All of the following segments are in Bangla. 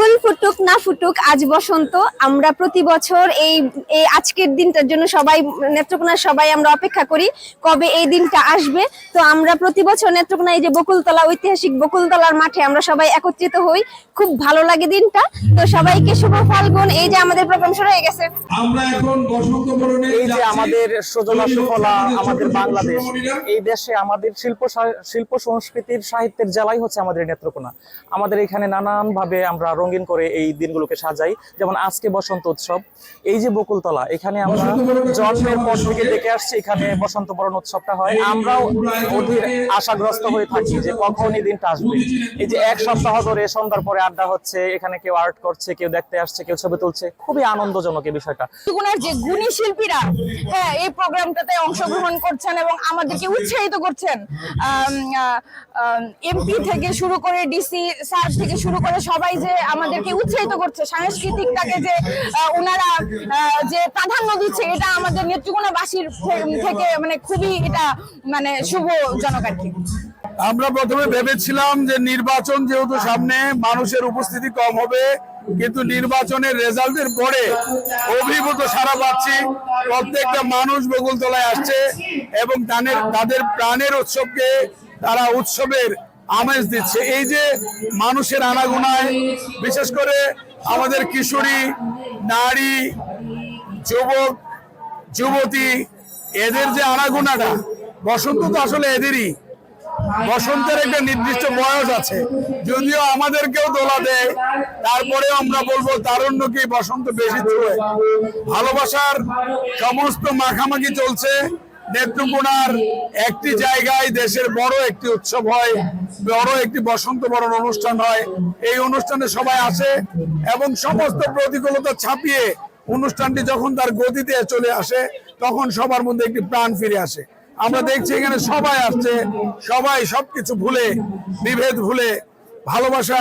ফুল ফুটুক না ফুটুক আজ বসন্ত। আমরা প্রতি বছর এই এই আজকের দিনটার জন্য সবাই নেত্রকোনার সবাই আমরা অপেক্ষা করি কবে এই দিনটা আসবে। তো আমরা প্রতি বছর নেত্রকোনা এই যে বকুলতলা ঐতিহাসিক বকুলতলার মাঠে আমরা সবাই একত্রিত হই, খুব ভালো লাগে দিনটা। তো সবাইকে শুভ ফাল্গুন। এই যে আমাদের প্রোগ্রাম শুরু হয়ে গেছে। আমরা এখন বসন্ত বরণে এই যে আমাদের সজলা সুফলা আমাদের বাংলাদেশ, এই দেশে আমাদের শিল্প সংস্কৃতির সাহিত্যের জেলাই হচ্ছে আমাদের নেত্রকোনা। আমাদের এখানে নানান ভাবে আমরা রঙিন করে এই দিনগুলোকে সাজাই। যেমন আজকে বসন্ত উৎসব, এই যে বকুলতলা, এখানে আমরা জন্মের পর থেকে দেখে আসছি এখানে বসন্ত বরণ উৎসবটা হয়। আমরাও অধীর আশাগ্রস্ত হয়ে থাকি যে কখন এই দিনটা আসবে। এই যে এক সপ্তাহ ধরে সন্ধ্যার পরে আড্ডা হচ্ছে, এখানে কেউ আর্ট করছে, কেউ দেখতে আসছে, কেউ ছবি তুলছে, খুবই আনন্দজনক এই বিষয়টা। নেত্রকোনার যে গুণী শিল্পীরা এই প্রোগ্রামটাতে অংশগ্রহণ করছেন এবং আমাদেরকে উৎসাহিত করছেন, এমপি থেকে শুরু করে ডিসি স্যার থেকে শুরু করে সবাই যে আমাদেরকে উৎসাহিত করছে, সাংস্কৃতিকটাকে যে ওনারা যে প্রাধান্য দিচ্ছে, এটা আমাদের নেত্রকোনাবাসীর থেকে মানে খুবই এটা মানে শুভজনক আর কি। আমরা প্রথমে ভেবেছিলাম যে নির্বাচন যেহেতু সামনে, মানুষের উপস্থিতি কম হবে, কিন্তু নির্বাচনের রেজাল্টের পরে অভিভূত সারা পাচ্ছি। প্রত্যেকটা মানুষ বকুলতলায় আসছে এবং তাদের প্রাণের উৎসবকে তারা উৎসবের আমেজ দিচ্ছে। এই যে মানুষের আনাগোনায়, বিশেষ করে আমাদের কিশোরী, নারী, যুবক, যুবতী, এদের যে আনাগোনাটা, বসন্ত তো আসলে এদেরই। বসন্তের একটা নির্দিষ্ট বয়স আছে, যদিও আমাদেরকেও দোলা দেয়, তারপরেও আমরা বলবো তারুণ্যকে বসন্ত বেশি ছুঁয়ে। ভালোবাসার সমস্ত মাখামাখি চলছে। নেত্রকোনার একটি জায়গায় দেশের বড় একটি উৎসব হয়, বড় একটি বসন্ত বরণ অনুষ্ঠান হয়। এই অনুষ্ঠানে সবাই আসে এবং সমস্ত প্রতিকূলতা ছাপিয়ে অনুষ্ঠানটি যখন তার গতিতে চলে আসে, তখন সবার মধ্যে একটি প্রাণ ফিরে আসে। আমরা দেখছি এখানে সবাই আসছে, সবাই সবকিছু ভুলে, বিভেদ ভুলে, ভালোবাসা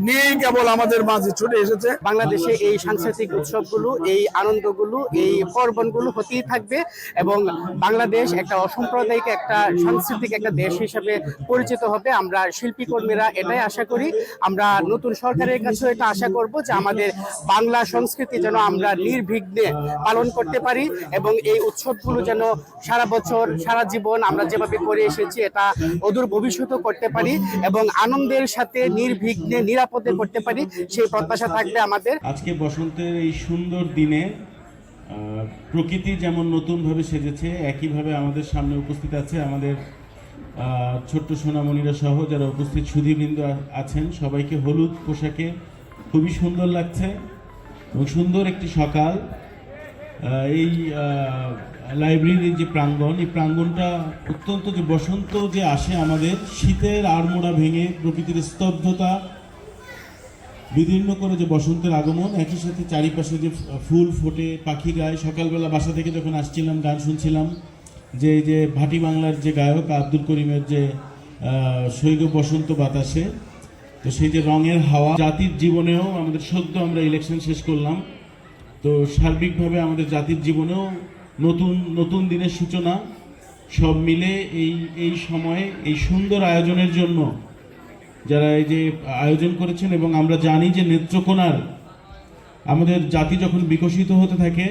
নিয়েই কেবল আমাদের মাঝে ছুটে এসেছে। বাংলাদেশে এই সাংস্কৃতিক উৎসবগুলো, এই আনন্দগুলো, এই পার্বণগুলো হতেই থাকবে এবং বাংলাদেশ একটা অসাম্প্রদায়িক একটা সাংস্কৃতিক একটা দেশ হিসেবে পরিচিত হবে। আমরা শিল্পী কর্মীরা এটাই আশা করি। আমরা নতুন সরকারের কাছে এটা আশা করব যে আমাদের বাংলা সংস্কৃতি যেন আমরা নির্বিঘ্নে পালন করতে পারি এবং এই উৎসবগুলো যেন সারা বছর সারা জীবন আমরা যেভাবে করে এসেছি এটা অদূর ভবিষ্যতেও করতে পারি এবং আনন্দের সাথে নির্বিঘ্নে নিরাপদে করতে পারি, সেই প্রত্যাশা থাকবে আমাদের। আজকে বসন্তের এই সুন্দর দিনে প্রকৃতি যেমন নতুনভাবে সেজেছে, একইভাবে আমাদের সামনে উপস্থিত আছে আমাদের ছোট্ট সোনামণিরা সহ যারা উপস্থিত সুধীবৃন্দ আছেন। সবাইকে হলুদ পোশাকে খুবই সুন্দর লাগছে এবং সুন্দর একটি সকাল। এই লাইব্রেরির যে প্রাঙ্গণ, এই প্রাঙ্গণটা অত্যন্ত, যে বসন্ত যে আসে আমাদের, শীতের আড়মোড়া ভেঙে প্রকৃতির স্তব্ধতা বিদীর্ণ করে যে বসন্তের আগমন, একই সাথে চারিপাশে যে ফুল ফোটে, পাখি গায়। সকালবেলা বাসা থেকে যখন আসছিলাম গান শুনছিলাম, যে ভাটি বাংলার যে গায়ক আব্দুল করিমের যে সৈগ বসন্ত বাতাসে, তো সেই যে রঙের হাওয়া। জাতির জীবনেও আমাদের সদ্য আমরা ইলেকশন শেষ করলাম, তো সার্বিকভাবে আমাদের জাতির জীবনেও নতুন নতুন দিনের সূচনা। সব মিলে এই সময়ে এই সুন্দর আয়োজনের জন্য যারা এই যে আয়োজন করেছেন, এবং আমরা জানি যে নেত্রকোনার আমাদের জাতি যখন বিকশিত হতে থাকে,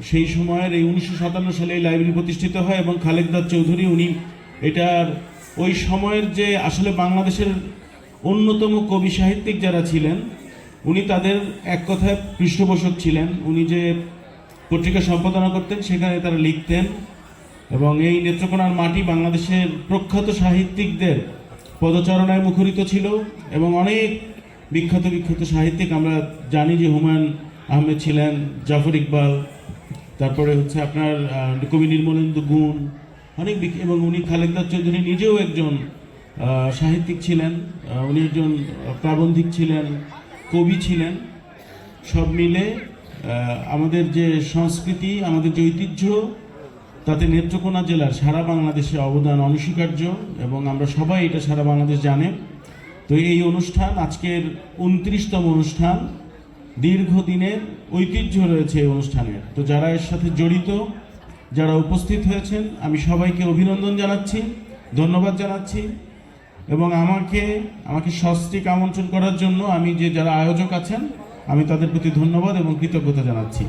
সেই সময়ের এই 1957 সালে এই লাইব্রেরি প্রতিষ্ঠিত হয় এবং খালেকদার চৌধুরী উনি এটার ওই সময়ের যে আসলে বাংলাদেশের অন্যতম কবি সাহিত্যিক যারা ছিলেন, উনি তাদের এক কথায় পৃষ্ঠপোষক ছিলেন। উনি যে পত্রিকা সম্পাদনা করতেন, সেখানে তারা লিখতেন এবং এই নেত্রকোনার মাটি বাংলাদেশের প্রখ্যাত সাহিত্যিকদের পদচারণায় মুখরিত ছিল এবং অনেক বিখ্যাত বিখ্যাত সাহিত্যিক আমরা জানি যে হুমায়ুন আহমেদ ছিলেন, জাফর ইকবাল, তারপরে হচ্ছে আপনার কবি নির্মলেন্দু গুণ, অনেক, এবং উনি খালেকদার চৌধুরী নিজেও একজন সাহিত্যিক ছিলেন, উনি একজন প্রাবন্ধিক ছিলেন, কবি ছিলেন। সব মিলে আমাদের যে সংস্কৃতি, আমাদের যে ঐতিহ্য, তাতে নেত্রকোনা জেলার সারা বাংলাদেশে অবদান অনস্বীকার্য এবং আমরা সবাই এটা সারা বাংলাদেশ জানে। তো এই অনুষ্ঠান আজকের 29তম অনুষ্ঠান, দীর্ঘদিনের ঐতিহ্য রয়েছে এই অনুষ্ঠানের। তো যারা এর সাথে জড়িত, যারা উপস্থিত হয়েছেন, আমি সবাইকে অভিনন্দন জানাচ্ছি, ধন্যবাদ জানাচ্ছি। এবং আমাকে সস্ত্রীক আমন্ত্রণ করার জন্য আমি যারা আয়োজক আছেন আমি তাদের প্রতি ধন্যবাদ এবং কৃতজ্ঞতা জানাচ্ছি।